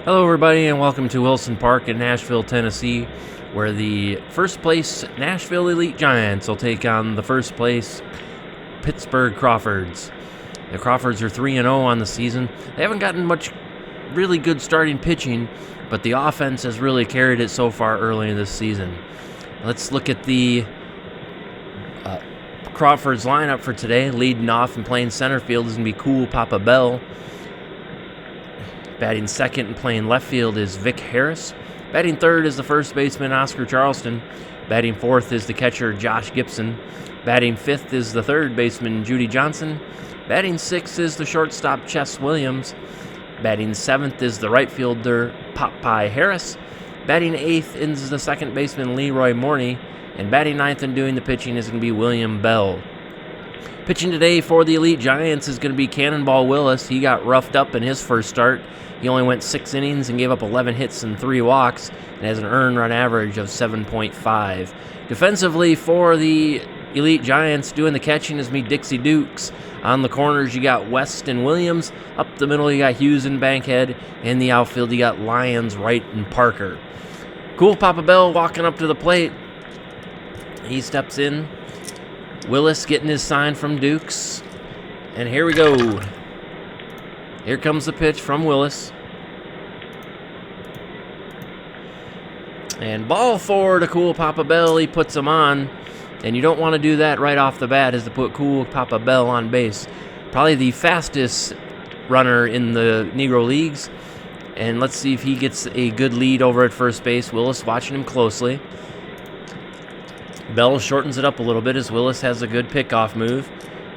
Hello everybody and welcome to Wilson Park in Nashville, Tennessee, where the first place Nashville Elite Giants will take on the first place Pittsburgh Crawfords. The Crawfords are 3-0 on the season. They haven't gotten much really good starting pitching, but the offense has really carried it so far early in this season. Let's look at the Crawfords lineup for today. Leading off and playing center field is going to be Cool Papa Bell. Batting second and playing left field is Vic Harris. Batting third is the first baseman Oscar Charleston. Batting fourth is the catcher Josh Gibson. Batting fifth is the third baseman Judy Johnson. Batting sixth is the shortstop Chess Williams. Batting seventh is the right fielder Popeye Harris. Batting eighth is the second baseman Leroy Morney. And batting ninth and doing the pitching is going to be William Bell. Pitching today for the Elite Giants is going to be Cannonball Willis. He got roughed up in his first start. He only went 6 innings and gave up 11 hits and 3 walks and has an earned run average of 7.5. Defensively for the Elite Giants, doing the catching is me Dixie Dukes. On the corners, you got West and Williams. Up the middle, you got Hughes and Bankhead. In the outfield, you got Lyons, Wright, and Parker. Cool Papa Bell walking up to the plate. He steps in. Willis getting his sign from Dukes. And here we go. Here comes the pitch from Willis. And ball four to Cool Papa Bell. He puts him on. And you don't want to do that right off the bat, is to put Cool Papa Bell on base. Probably the fastest runner in the Negro Leagues. And let's see if he gets a good lead over at first base. Willis watching him closely. Bell shortens it up a little bit as Willis has a good pickoff move.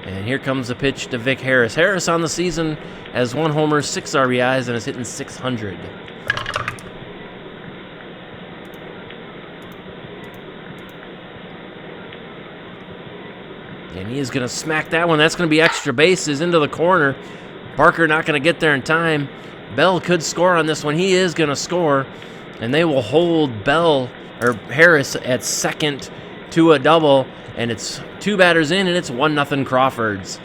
And here comes the pitch to Vic Harris. Harris on the season has 1 homer, 6 RBIs, and is hitting .600. And he is going to smack that one. That's going to be extra bases into the corner. Parker not going to get there in time. Bell could score on this one. He is going to score. And they will hold Harris at second to a double, and it's 2 batters in, and it's 1-0 Crawfords.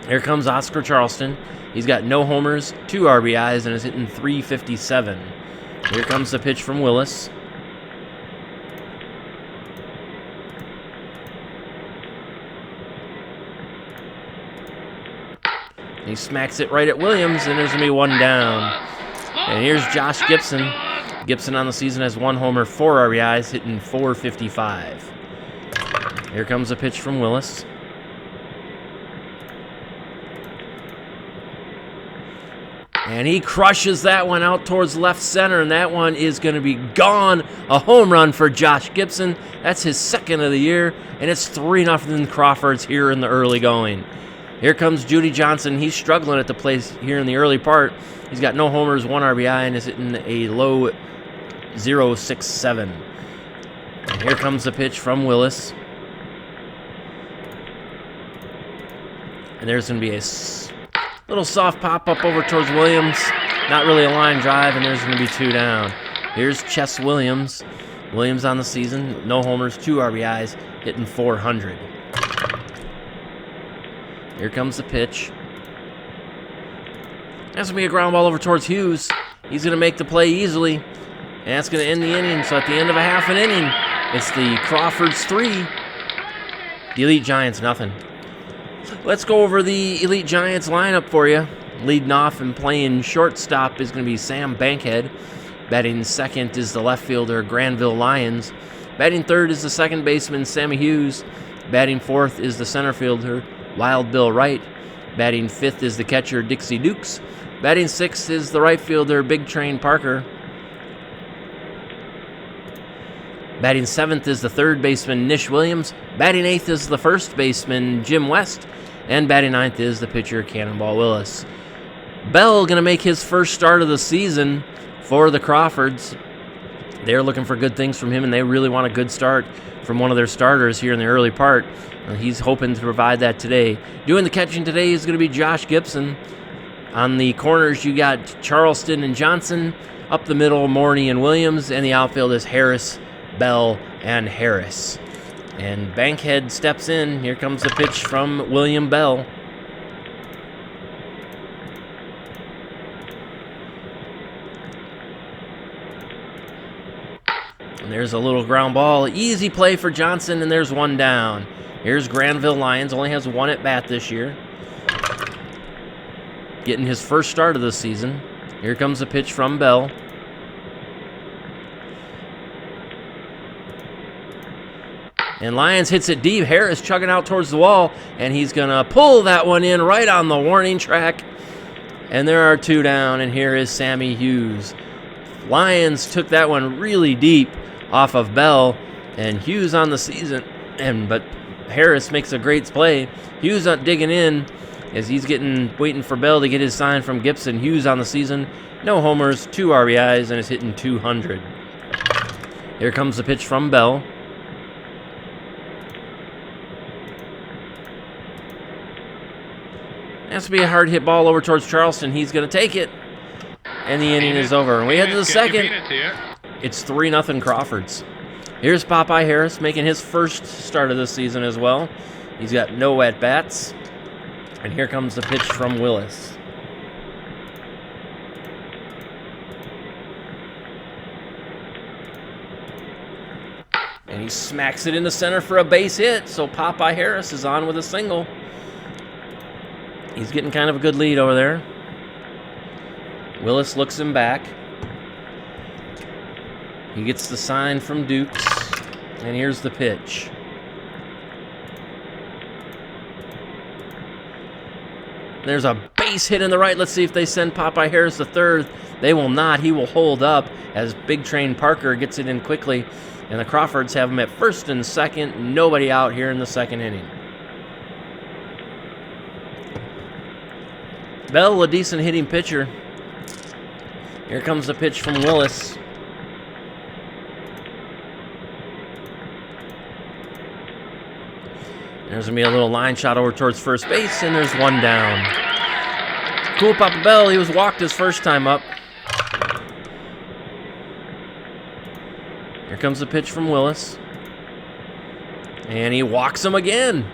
Here comes Oscar Charleston. He's got no homers, 2 RBIs, and is hitting .357. Here comes the pitch from Willis. He smacks it right at Williams, and there's going to be 1 down. And here's Josh Gibson. Gibson on the season has 1 homer, 4 RBIs, hitting .455. Here comes a pitch from Willis. And he crushes that one out towards left center, and that one is going to be gone. A home run for Josh Gibson. That's his second of the year, and it's 3-0 Crawfords here in the early going. Here comes Judy Johnson. He's struggling at the plate here in the early part. He's got no homers, 1 RBI, and is hitting a low .067. And here comes the pitch from Willis. And there's going to be a little soft pop-up over towards Williams. Not really a line drive, and there's going to be 2 down. Here's Chess Williams. Williams on the season, no homers, 2 RBIs, hitting .400. Here comes the pitch. That's going to be a ground ball over towards Hughes. He's going to make the play easily. And that's going to end the inning. So at the end of a half an inning, it's the Crawfords 3, the Elite Giants nothing. Let's go over the Elite Giants lineup for you. Leading off and playing shortstop is going to be Sam Bankhead. Batting second is the left fielder Granville Lyons. Batting third is the second baseman Sammy Hughes. Batting fourth is the center fielder Wild Bill Wright. Batting fifth is the catcher Dixie Dukes. Batting sixth is the right fielder Big Train Parker. Batting seventh is the third baseman Nish Williams. Batting eighth is the first baseman Jim West. And batting ninth is the pitcher Cannonball Willis. Bell going to make his first start of the season for the Crawfords. They're looking for good things from him, and they really want a good start from one of their starters here in the early part. He's hoping to provide that today. Doing the catching today is going to be Josh Gibson. On the corners, you got Charleston and Johnson. Up the middle, Morney and Williams. And the outfield is Harris, Bell, and Harris. And Bankhead steps in. Here comes the pitch from William Bell. There's a little ground ball. Easy play for Johnson, and there's one down. Here's Granville Lyons. Only has one at bat this year. Getting his first start of the season. Here comes a pitch from Bell. And Lyons hits it deep. Harris chugging out towards the wall, and he's going to pull that one in right on the warning track. And there are two down, and here is Sammy Hughes. Lyons took that one really deep off of Bell, and Hughes on the season. But Harris makes a great play. Hughes not digging in as he's waiting for Bell to get his sign from Gibson. Hughes on the season, no homers, 2 RBIs, and is hitting 200. Here comes the pitch from Bell. Has to be a hard hit ball over towards Charleston. He's going to take it, and the inning is over. And we head to the second. It's 3-0 Crawfords. Here's Popeye Harris making his first start of the season as well. He's got no at-bats. And here comes the pitch from Willis. And he smacks it into center for a base hit, so Popeye Harris is on with a single. He's getting kind of a good lead over there. Willis looks him back. He gets the sign from Dukes, and here's the pitch. There's a base hit in the right. Let's see if they send Popeye Harris to third. They will not. He will hold up as Big Train Parker gets it in quickly, and the Crawfords have him at first and second. Nobody out here in the second inning. Bell, a decent hitting pitcher. Here comes the pitch from Willis. There's going to be a little line shot over towards first base, and there's one down. Cool Papa Bell, he was walked his first time up. Here comes the pitch from Willis. And he walks him again.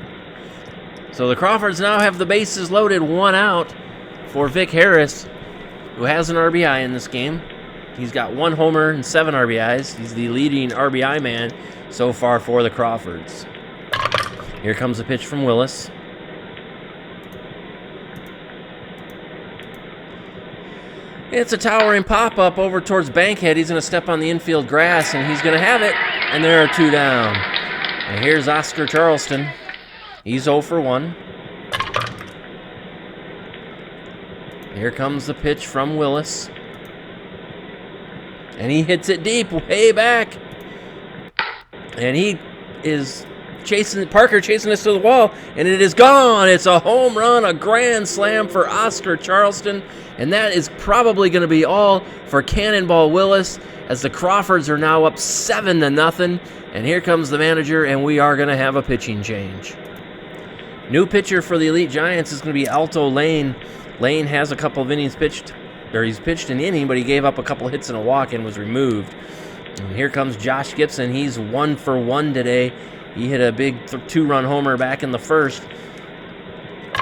So the Crawfords now have the bases loaded, 1 out for Vic Harris, who has an RBI in this game. He's got 1 homer and 7 RBIs. He's the leading RBI man so far for the Crawfords. Here comes the pitch from Willis. It's a towering pop-up over towards Bankhead. He's going to step on the infield grass, and he's going to have it. And there are 2 down. And here's Oscar Charleston. He's 0 for 1. Here comes the pitch from Willis. And he hits it deep, way back. And he is Parker chasing us to the wall, and it is gone. It's a home run, a grand slam for Oscar Charleston, and that is probably going to be all for Cannonball Willis, as the Crawfords are now up 7-0, and here comes the manager, and we are going to have a pitching change. New pitcher for the Elite Giants is going to be Alto Lane. Lane has a couple of innings pitched, or he's pitched an inning, but he gave up a couple of hits and a walk and was removed. And here comes Josh Gibson. He's 1 for 1 today. He hit a big 2-run homer back in the first.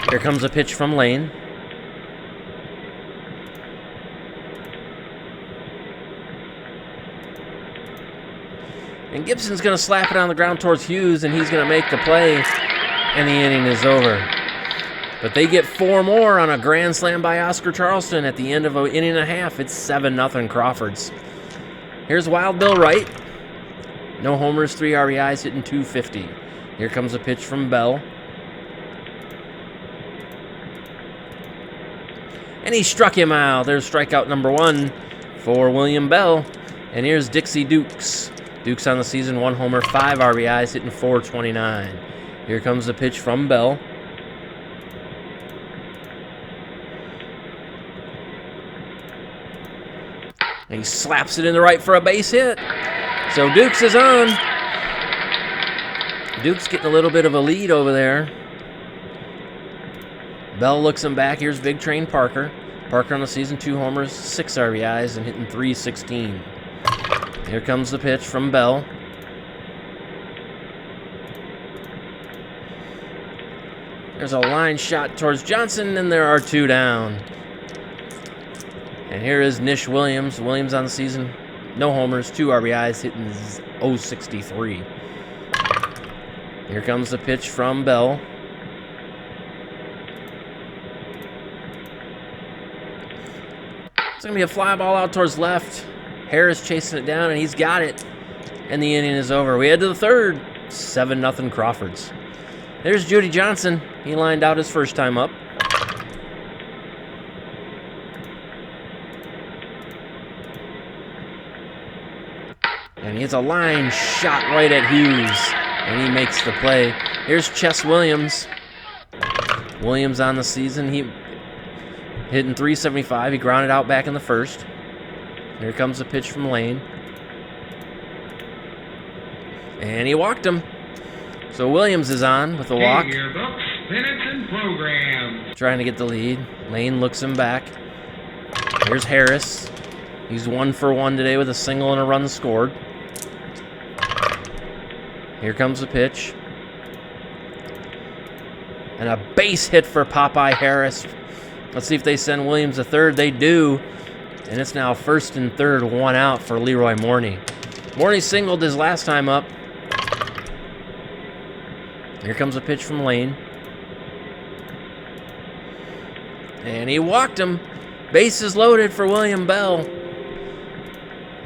Here comes a pitch from Lane. And Gibson's going to slap it on the ground towards Hughes, and he's going to make the play, and the inning is over. But they get 4 more on a grand slam by Oscar Charleston at the end of an inning and a half. It's 7-0 Crawfords. Here's Wild Bill Wright. No homers, 3 RBIs, hitting .250. Here comes a pitch from Bell. And he struck him out. There's strikeout number 1 for William Bell. And here's Dixie Dukes. Dukes on the season, 1 homer, 5 RBIs, hitting .429. Here comes the pitch from Bell. And he slaps it in the right for a base hit. So Dukes is on. Dukes getting a little bit of a lead over there. Bell looks him back. Here's Big Train Parker. Parker on the season, 2 homers, 6 RBIs, and hitting .316. Here comes the pitch from Bell. There's a line shot towards Johnson, and there are 2 down. And here is Nish Williams. Williams on the season, no homers, 2 RBIs, hitting .063. Here comes the pitch from Bell. It's going to be a fly ball out towards left. Harris chasing it down, and he's got it. And the inning is over. We head to the third. 7-0 Crawfords. There's Judy Johnson. He lined out his first time up. And he hits a line shot right at Hughes. And he makes the play. Here's Chess Williams. Williams on the season. He hitting .375. He grounded out back in the first. Here comes the pitch from Lane. And he walked him. So Williams is on with a walk. Books, minutes, and program. Trying to get the lead. Lane looks him back. Here's Harris. He's 1 for 1 today with a single and a run scored. Here comes the pitch. And a base hit for Popeye Harris. Let's see if they send Williams to third. They do. And it's now 1st and 3rd, 1 out for Leroy Morney. Morney singled his last time up. Here comes a pitch from Lane. And he walked him. Bases loaded for William Bell.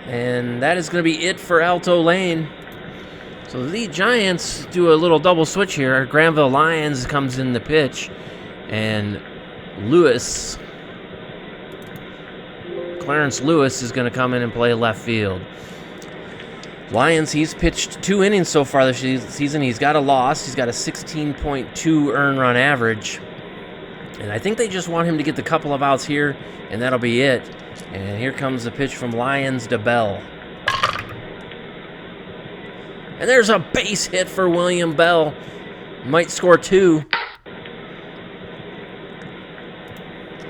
And that is going to be it for Alto Lane. So the Giants do a little double switch here. Granville Lions comes in the pitch. And Clarence Lewis is going to come in and play left field. Lions, he's pitched 2 innings so far this season. He's got a loss. He's got a 16.2 earned run average. And I think they just want him to get the couple of outs here, and that'll be it. And here comes the pitch from Lions to Bell. And there's a base hit for William Bell. Might score 2.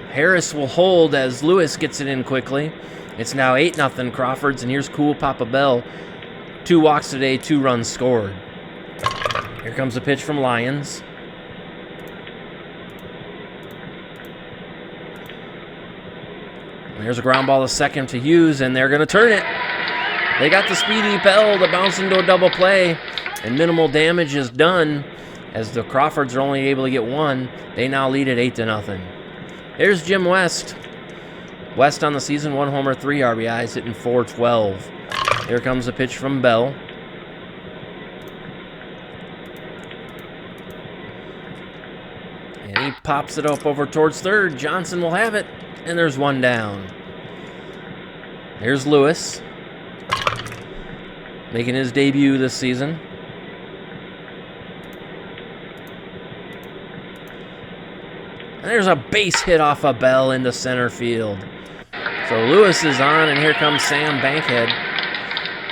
Harris will hold as Lewis gets it in quickly. It's now 8-0 Crawfords, and here's Cool Papa Bell. 2 walks today, 2 runs scored. Here comes the pitch from Lions. And there's a ground ball to second to Hughes, and they're going to turn it. They got the speedy Bell to bounce into a double play, and minimal damage is done as the Crawfords are only able to get 1. They now lead at 8-0. There's Jim West. West on the season, 1 homer, 3 RBIs, hitting .412. Here comes the pitch from Bell. And he pops it up over towards third. Johnson will have it, and there's 1 down. Here's Lewis, making his debut this season. And there's a base hit off of Bell into center field. So Lewis is on, and here comes Sam Bankhead.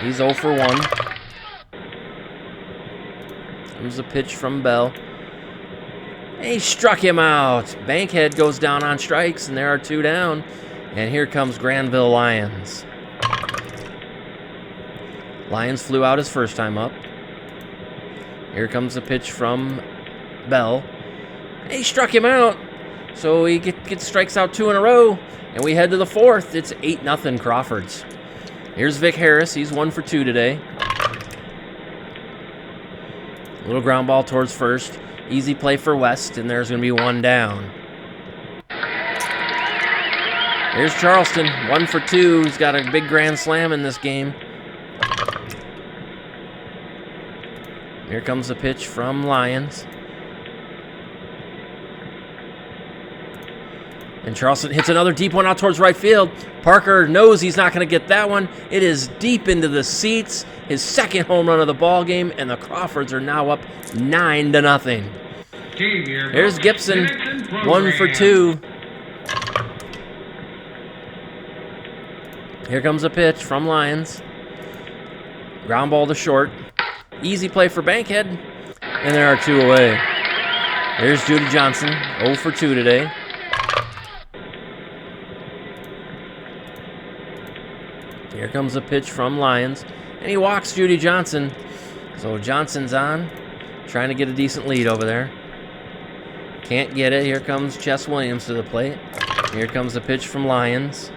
He's 0 for 1. Comes the pitch from Bell. And he struck him out. Bankhead goes down on strikes, and there are 2 down. And here comes Granville Lions. Lions flew out his first time up. Here comes the pitch from Bell. And he struck him out. So he gets strikes out 2 in a row. And we head to the 4th. It's 8-0 Crawfords. Here's Vic Harris. He's 1 for 2 today. Little ground ball towards first. Easy play for West, and there's going to be 1 down. Here's Charleston, 1 for 2. He's got a big grand slam in this game. Here comes the pitch from Lions. And Charleston hits another deep one out towards right field. Parker knows he's not going to get that one. It is deep into the seats. His 2nd home run of the ball game, and the Crawfords are now up 9-0. Here's Gibson, 1 for 2. Here comes a pitch from Lions. Ground ball to short. Easy play for Bankhead, and there are 2 away. Here's Judy Johnson, 0 for 2 today. Here comes a pitch from Lions, and he walks Judy Johnson. So Johnson's on, trying to get a decent lead over there. Can't get it. Here comes Chess Williams to the plate. Here comes the pitch from Lions.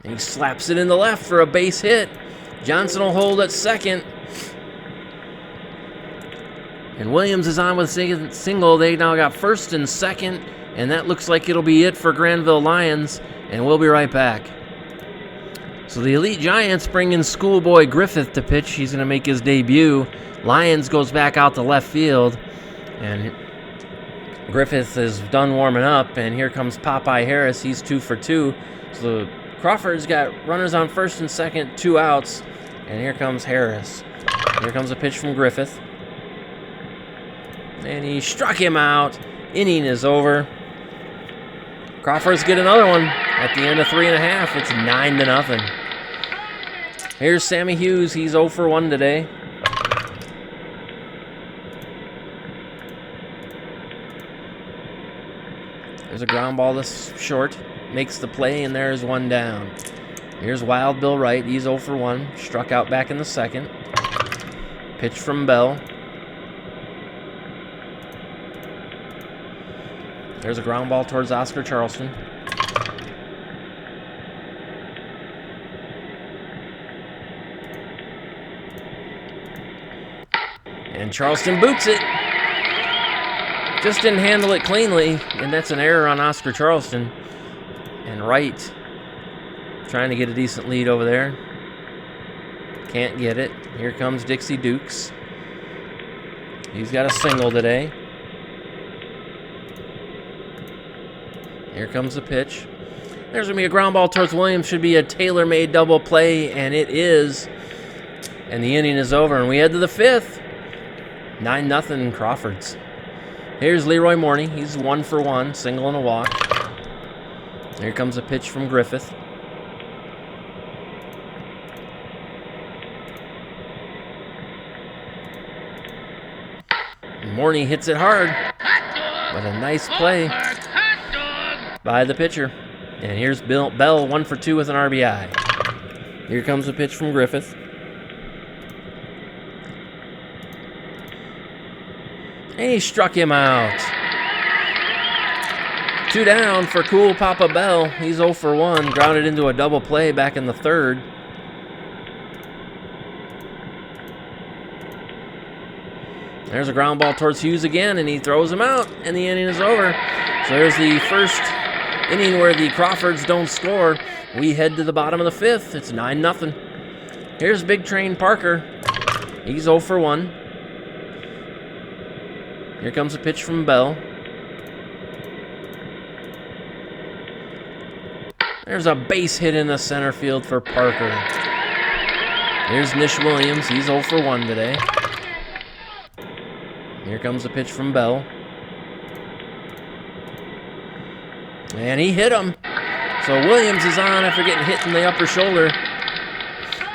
And he slaps it in the left for a base hit. Johnson will hold at second. And Williams is on with a single. They now got first and second. And that looks like it'll be it for Granville Lions. And we'll be right back. So the Elite Giants bring in Schoolboy Griffith to pitch. He's going to make his debut. Lions goes back out to left field. And Griffith is done warming up. And here comes Popeye Harris. He's 2 for 2. So Crawford's got runners on first and second, 2 outs. And here comes Harris. Here comes a pitch from Griffith. And he struck him out. Inning is over. Crawfords get another one at the end of 3.5. It's 9-0. Here's Sammy Hughes. He's 0 for 1 today. There's a ground ball that's short. Makes the play, and there's one down. Here's Wild Bill Wright. He's 0 for 1. Struck out back in the second. Pitch from Bell. There's a ground ball towards Oscar Charleston. And Charleston boots it. Just didn't handle it cleanly, and that's an error on Oscar Charleston. And Wright trying to get a decent lead over there. Can't get it. Here comes Dixie Dukes. He's got a single today. Here comes the pitch. There's going to be a ground ball towards Williams. Should be a tailor-made double play, and it is. And the inning is over, and we head to the 5th. 9-0 Crawfords. Here's Leroy Morney. He's 1 for 1, single and a walk. Here comes a pitch from Griffith. Morney hits it hard. But a nice play by the pitcher. And here's Bell 1 for 2 with an RBI. Here comes a pitch from Griffith. And he struck him out. 2 down for Cool Papa Bell. He's 0 for 1. Grounded into a double play back in the 3rd. There's a ground ball towards Hughes again, and he throws him out, and the inning is over. So there's the first inning where the Crawfords don't score. We head to the bottom of the 5th. It's 9-0. Here's Big Train Parker. He's 0 for 1. Here comes a pitch from Bell. There's a base hit in the center field for Parker. Here's Nish Williams. He's 0 for 1 today. Here comes a pitch from Bell. And he hit him. So Williams is on after getting hit in the upper shoulder.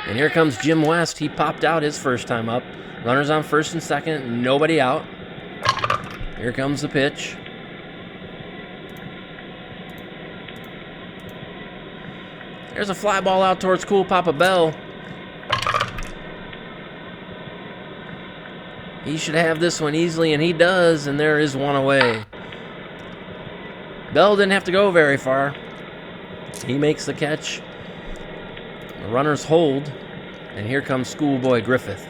And here comes Jim West. He popped out his first time up. Runners on first and second. Nobody out. Here comes the pitch. There's a fly ball out towards Cool Papa Bell. He should have this one easily, and he does, and there is one away. Bell didn't have to go very far. He makes the catch. The runners hold, and here comes Schoolboy Griffith.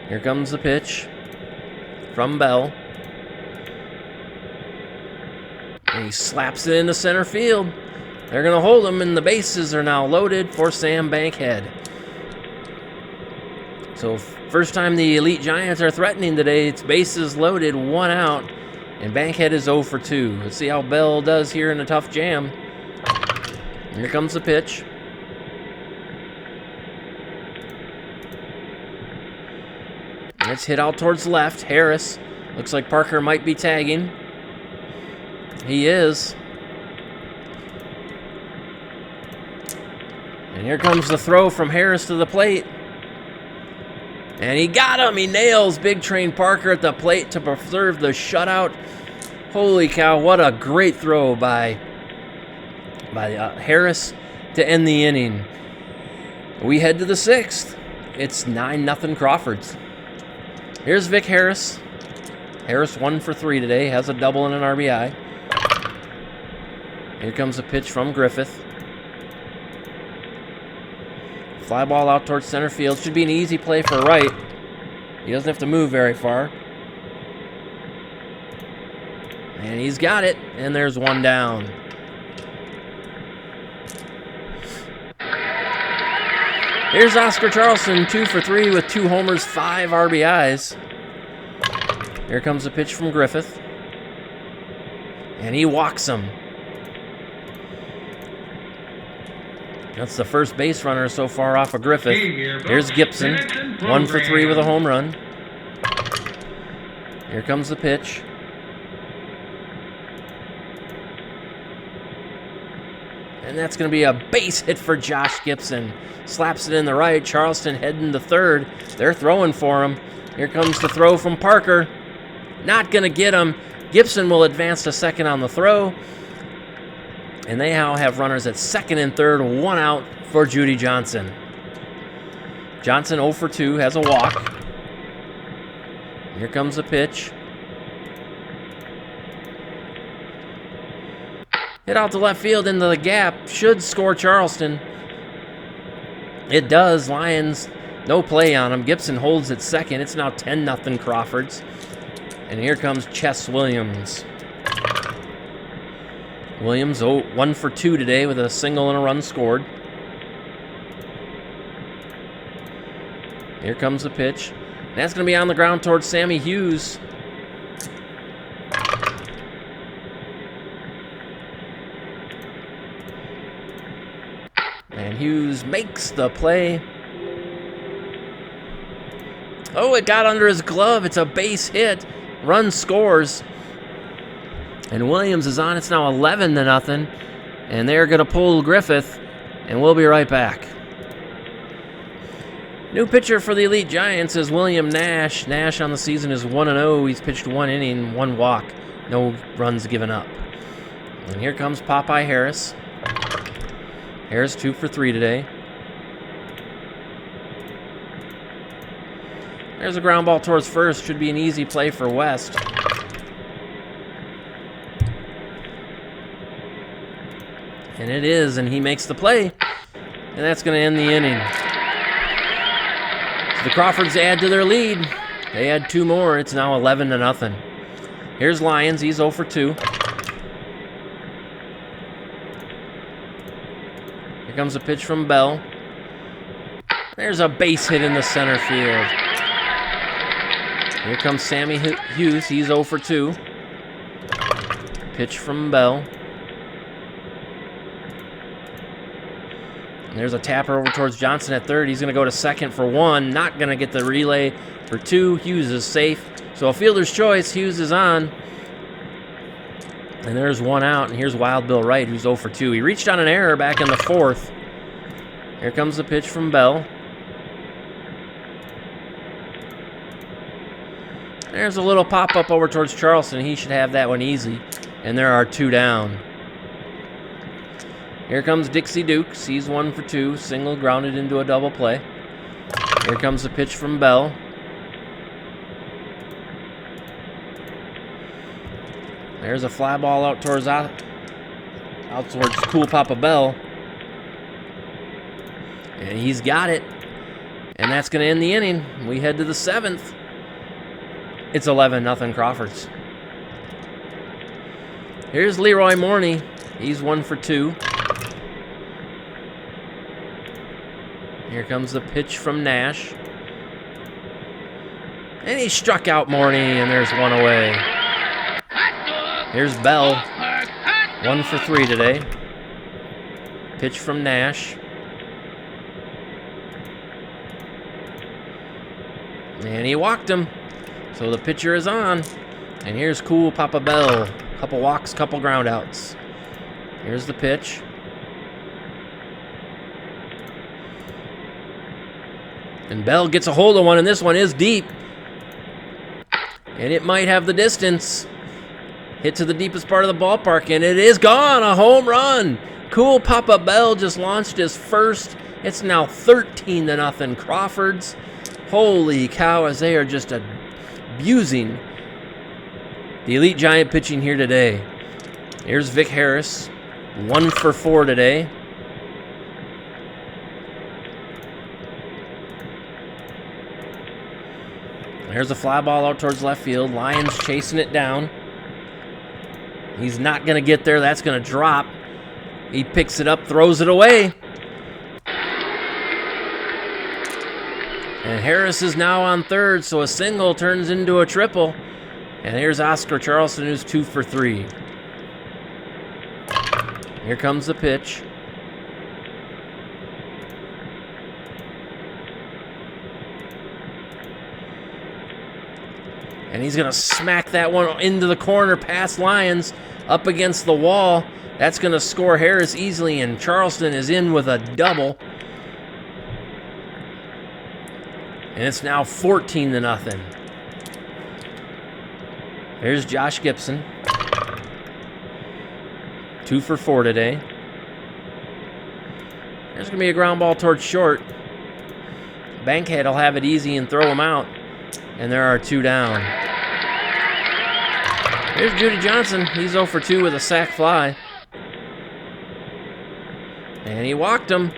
Here comes the pitch from Bell. And he slaps it into center field. They're going to hold him, and the bases are now loaded for Sam Bankhead. So first time the Elite Giants are threatening today. It's bases loaded, 1 out, and Bankhead is 0 for 2. Let's see how Bell does here in a tough jam. Here comes the pitch. It's hit out towards the left. Harris. Looks like Parker might be tagging. He is. And here comes the throw from Harris to the plate. And he got him. He nails Big Train Parker at the plate to preserve the shutout. Holy cow, what a great throw by Harris to end the inning. We head to the 6th. It's 9-0 Crawfords. Here's Vic Harris. Harris 1 for 3 today. Has a double and an RBI. Here comes a pitch from Griffith. Fly ball out towards center field. Should be an easy play for right. He doesn't have to move very far. And he's got it. And there's one down. Here's Oscar Charleston, 2 for 3 with 2 homers, 5 RBIs. Here comes the pitch from Griffith. And he walks him. That's the first base runner so far off of Griffith. Here's Gibson, 1 for 3 with a home run. Here comes the pitch. And that's going to be a base hit for Josh Gibson. Slaps it in the right. Charleston heading to third. They're throwing for him. Here comes the throw from Parker. Not going to get him. Gibson will advance to second on the throw. And they now have runners at second and third. 1 out for Judy Johnson. Johnson 0 for 2, has a walk. Here comes the pitch. Hit out to left field into the gap. Should score Charleston. It does. Lions, no play on him. Gibson holds at second. It's now 10-0 Crawfords. And here comes Chess Williams. Williams 1 for 2 today with a single and a run scored. Here comes the pitch. And that's going to be on the ground towards Sammy Hughes. And Hughes makes the play. Oh, it got under his glove. It's a base hit. Run scores. And Williams is on. It's now 11-0. And they're going to pull Griffith. And we'll be right back. New pitcher for the Elite Giants is William Nash. Nash on the season is 1-0. He's pitched 1 inning, 1 walk. No runs given up. And here comes Popeye Harris. Harris 2 for 3 today. There's a ground ball towards first. Should be an easy play for West. And it is, and he makes the play. And that's going to end the inning. So the Crawfords add to their lead. They add 2 more. It's now 11-0. Here's Lyons. He's 0 for 2. Here comes a pitch from Bell. There's a base hit in the center field. Here comes Sammy Hughes. He's 0 for 2. Pitch from Bell. And there's a tapper over towards Johnson at third. He's going to go to second for 1. Not going to get the relay for 2. Hughes is safe. So a fielder's choice. Hughes is on. And there's 1 out. And here's Wild Bill Wright, who's 0 for 2. He reached on an error back in the 4th. Here comes the pitch from Bell. There's a little pop-up over towards Charleston. He should have that one easy. And there are 2 down. Here comes Dixie Dukes. He's 1 for 2. Single grounded into a double play. Here comes the pitch from Bell. There's a fly ball out towards Cool Papa Bell. And he's got it. And that's going to end the inning. We head to the 7th. It's 11-0 Crawfords. Here's Leroy Morney. He's 1 for 2. Here comes the pitch from Nash. And he struck out Morney, and there's 1 away. Here's Bell. 1 for 3 today. Pitch from Nash. And he walked him. So the pitcher is on. And here's Cool Papa Bell. Couple walks, couple ground outs. Here's the pitch. And Bell gets a hold of one, and this one is deep. And it might have the distance. Hit to the deepest part of the ballpark, and it is gone. A home run. Cool Papa Bell just launched his first. It's now 13-0 Crawfords. Holy cow, as they are just abusing the Elite Giant pitching here today. Here's Vic Harris. 1 for 4 today. There's a fly ball out towards left field. Lyons chasing it down. He's not going to get there. That's going to drop. He picks it up, throws it away. And Harris is now on third, so a single turns into a triple. And here's Oscar Charleston, who's 2 for 3. Here comes the pitch. And he's going to smack that one into the corner past Lyons, up against the wall. That's going to score Harris easily, and Charleston is in with a double. And it's now 14-0. There's Josh Gibson. 2 for 4 today. There's going to be a ground ball towards short. Bankhead will have it easy and throw him out. And there are 2 down. Here's Judy Johnson. He's 0 for 2 with a sac fly. And he walked him.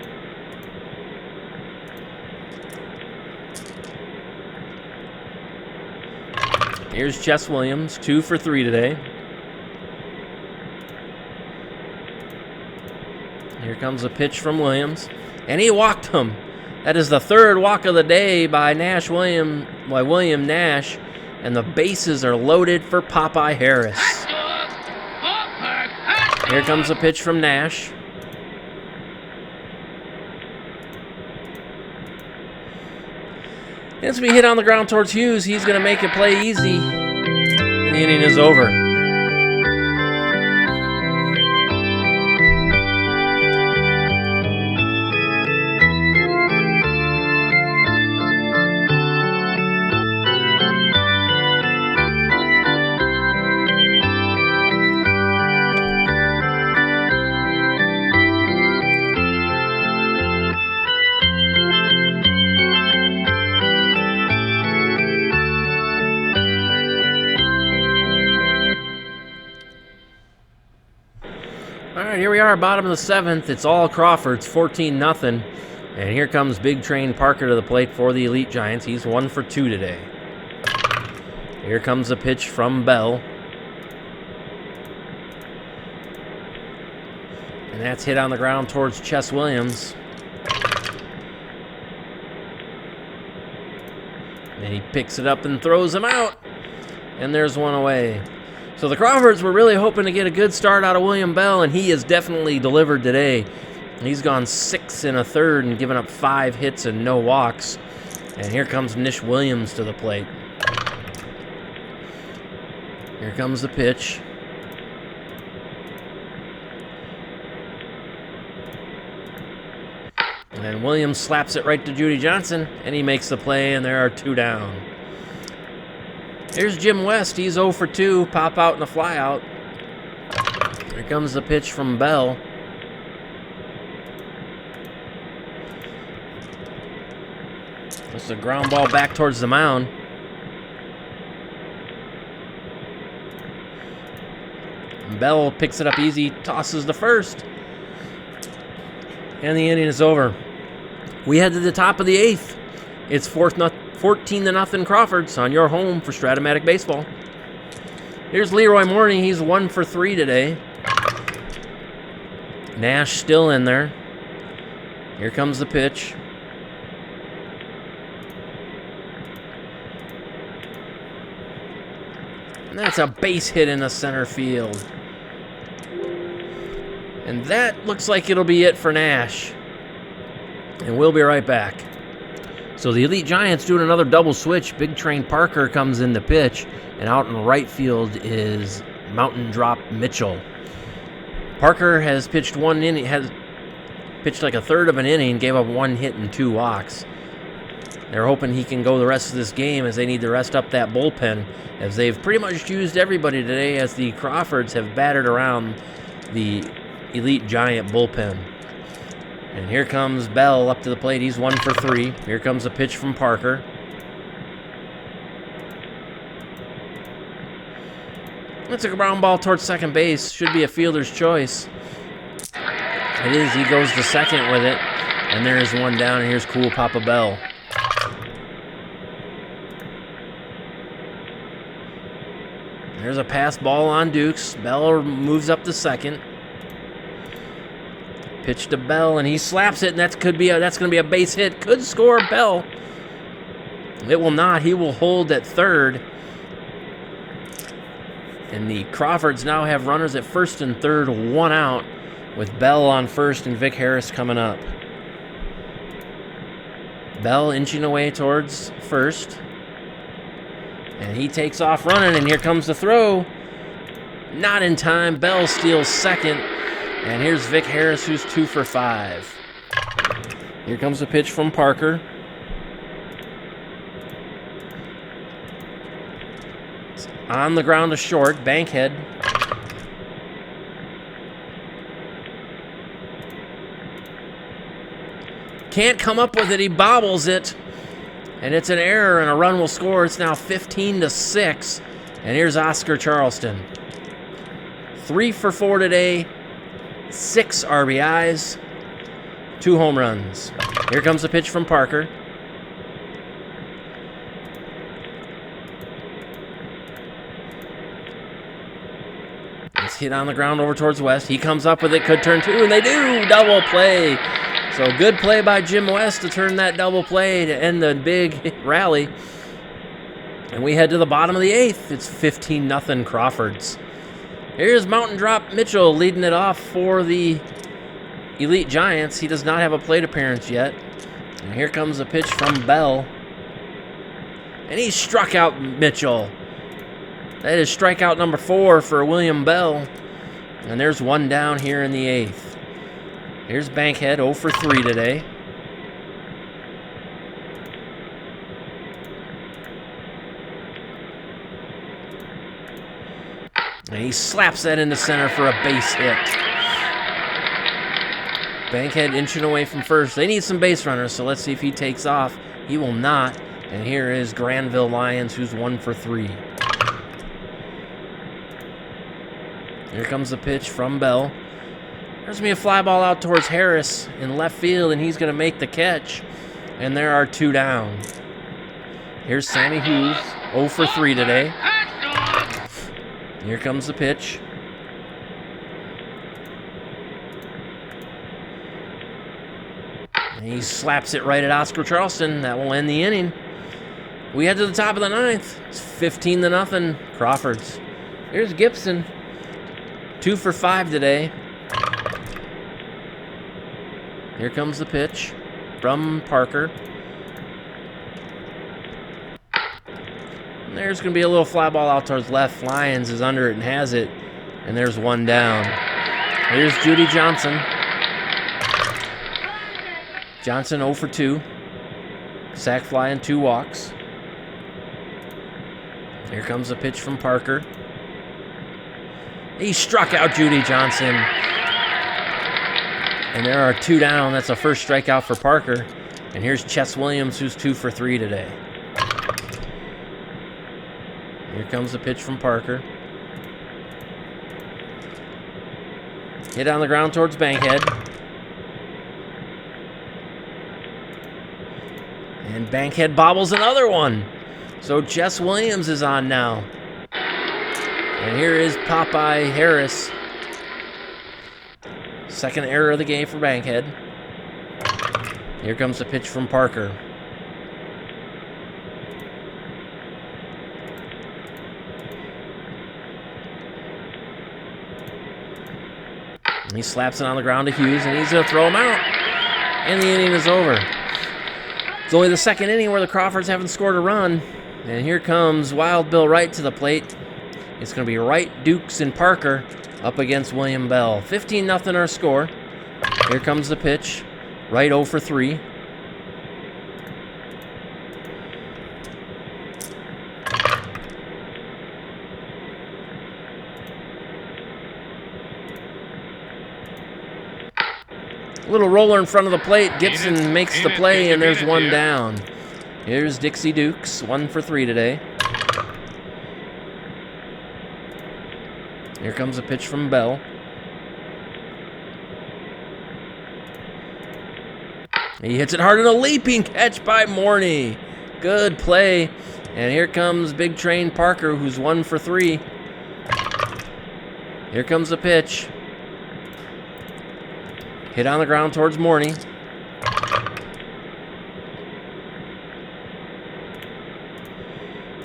Here's Chess Williams, 2 for 3 today. Here comes a pitch from Williams. And he walked him. That is the 3rd walk of the day by William Nash. And the bases are loaded for Popeye Harris. Here comes a pitch from Nash. It's going to be hit on the ground towards Hughes. He's going to make it play easy. And the inning is over. All right, here we are, bottom of the 7th. It's all Crawfords, 14-0. And here comes Big Train Parker to the plate for the Elite Giants. He's 1 for 2 today. Here comes a pitch from Bell. And that's hit on the ground towards Chess Williams. And he picks it up and throws him out. And there's one away. So the Crawfords were really hoping to get a good start out of William Bell, and he has definitely delivered today. He's gone 6 1/3 and given up 5 hits and no walks. And here comes Nish Williams to the plate. Here comes the pitch. And Williams slaps it right to Judy Johnson, and he makes the play, and there are 2 down. Here's Jim West. He's 0 for 2. Pop out and a fly out. Here comes the pitch from Bell. It's a ground ball back towards the mound. Bell picks it up easy, tosses to first. And the inning is over. We head to the top of the 8th. It's 14-0 Crawfords on your home for Strat-o-Matic Baseball. Here's Leroy Morney. He's 1 for 3 today. Nash still in there. Here comes the pitch. And that's a base hit in the center field. And that looks like it'll be it for Nash. And we'll be right back. So the Elite Giants doing another double switch. Big Train Parker comes in the pitch, and out in right field is Mountain Drop Mitchell. Parker has pitched 1 inning, has pitched like a third of an inning, gave up 1 hit and 2 walks. They're hoping he can go the rest of this game as they need to rest up that bullpen, as they've pretty much used everybody today as the Crawfords have battered around the Elite Giant bullpen. And here comes Bell up to the plate. He's 1 for 3. Here comes a pitch from Parker. It's a ground ball towards second base. Should be a fielder's choice. It is. He goes to second with it. And there's 1 down, and here's Cool Papa Bell. There's a pass ball on Dukes. Bell moves up to second. Pitch to Bell, and he slaps it, and that's going to be a base hit. Could score Bell. It will not. He will hold at third. And the Crawfords now have runners at first and third, 1 out, with Bell on first and Vic Harris coming up. Bell inching away towards first. And he takes off running, and here comes the throw. Not in time. Bell steals second. And here's Vic Harris, who's 2 for 5. Here comes the pitch from Parker. It's on the ground to short. Bankhead. Can't come up with it. He bobbles it. And it's an error, and a run will score. It's now 15-6. And here's Oscar Charleston. 3 for 4 today. 6 RBIs, 2 home runs. Here comes the pitch from Parker. It's hit on the ground over towards West. He comes up with it, could turn 2, and they do! Double play. So good play by Jim West to turn that double play to end the big rally. And we head to the bottom of the 8th. It's 15-0 Crawfords. Here's Mountain Drop Mitchell leading it off for the Elite Giants. He does not have a plate appearance yet. And here comes a pitch from Bell. And he struck out Mitchell. That is strikeout number 4 for William Bell. And there's 1 down here in the 8th. Here's Bankhead, 0 for 3 today. And he slaps that into center for a base hit. Bankhead inching away from first. They need some base runners, so let's see if he takes off. He will not. And here is Granville Lyons, who's 1 for 3. Here comes the pitch from Bell. There's going to be a fly ball out towards Harris in left field, and he's going to make the catch. And there are 2 down. Here's Sammy Hughes, 0 for 3 today. Here comes the pitch. And he slaps it right at Oscar Charleston. That will end the inning. We head to the top of the 9th. It's 15-0 Crawfords. Here's Gibson. 2 for 5 today. Here comes the pitch from Parker. And there's going to be a little fly ball out towards left. Lyons is under it and has it. And there's 1 down. Here's Judy Johnson. Johnson 0 for 2. Sac fly and 2 walks. Here comes the pitch from Parker. He struck out Judy Johnson. And there are 2 down. That's a first strikeout for Parker. And here's Chess Williams, who's 2 for 3 today. Here comes the pitch from Parker. Hit on the ground towards Bankhead. And Bankhead bobbles another one. So Jess Williams is on now. And here is Popeye Harris. Second error of the game for Bankhead. Here comes the pitch from Parker. And he slaps it on the ground to Hughes, and he's going to throw him out. And the inning is over. It's only the second inning where the Crawfords haven't scored a run. And here comes Wild Bill Wright to the plate. It's going to be Wright, Dukes, and Parker up against William Bell. 15-0 our score. Here comes the pitch. Wright 0 for 3. Little roller in front of the plate. Gibson makes the play, and there's 1 down. Here's Dixie Dukes, 1 for 3 today. Here comes a pitch from Bell. He hits it hard in a leaping catch by Morney. Good play. And here comes Big Train Parker, who's 1 for 3. Here comes the pitch. Hit on the ground towards Morney.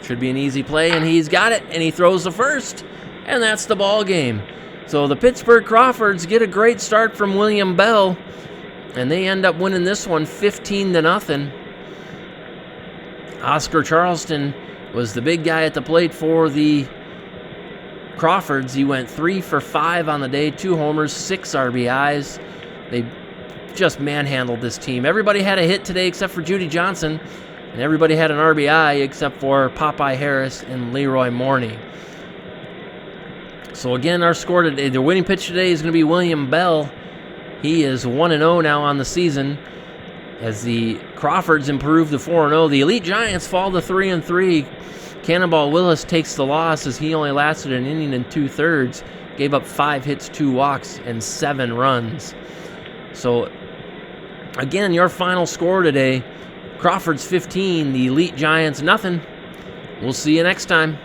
Should be an easy play, and he's got it, and he throws the first, and that's the ball game. So the Pittsburgh Crawfords get a great start from William Bell, and they end up winning this one 15-0. Oscar Charleston was the big guy at the plate for the Crawfords. He went 3 for 5 on the day, 2 homers, 6 RBIs. They just manhandled this team. Everybody had a hit today except for Judy Johnson, and everybody had an RBI except for Popeye Harris and Leroy Morney. So again, our score today, the winning pitch today is going to be William Bell. He is 1-0 now on the season as the Crawfords improve to 4-0. The Elite Giants fall to 3-3. Cannonball Willis takes the loss as he only lasted an inning and 2/3, gave up 5 hits, 2 walks, and 7 runs. So again, your final score today, Crawfords 15, the Elite Giants nothing. We'll see you next time.